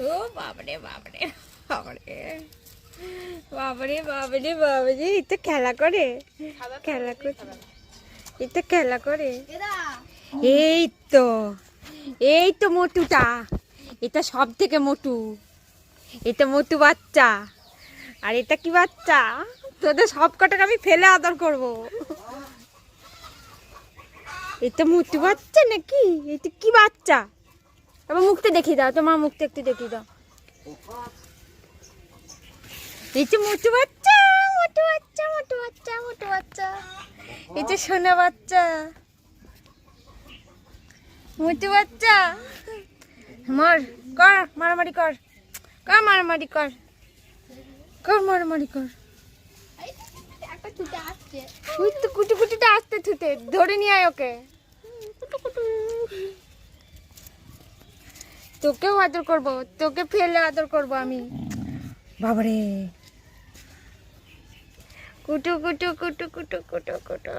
ও বাবারে বাবারে বাবারে বাবারে বাবারে বাবারে, এই তো খেলা করে, খেলা করে, এই তো খেলা করে। এই তো, এই তো মোটুটা, এটা সব থেকে মোটু, এটা মোটু বাচ্চা। আর এটা কি বাচ্চা? তোদের সব কটাকে আমি ফেলে আদর করব। এটা মোটু বাচ্চা নাকি? এটা কি বাচ্চা? আবার মুখটা দেখিয়ে দাও, তোমার মুখটা একটু দেখিয়ে দাও। এই যে মোটু বাচ্চা, মোটু বাচ্চা, মোটু বাচ্চা, মোটু বাচ্চা, এই যে সোনা বাচ্চা, মোটু বাচ্চা। মার কর, মারামারি কর, কর মারামারি কর, কর মারামারি কর। ওই তো কুটু কুটুটা আসতে থুতে, ধরে নিয়ে আয় ওকে। তোকেও আদর করব, তোকে ফেলে আদর করব আমি। বাবারে, কুটু কুটু কুটু কুটু কুটু কুটু।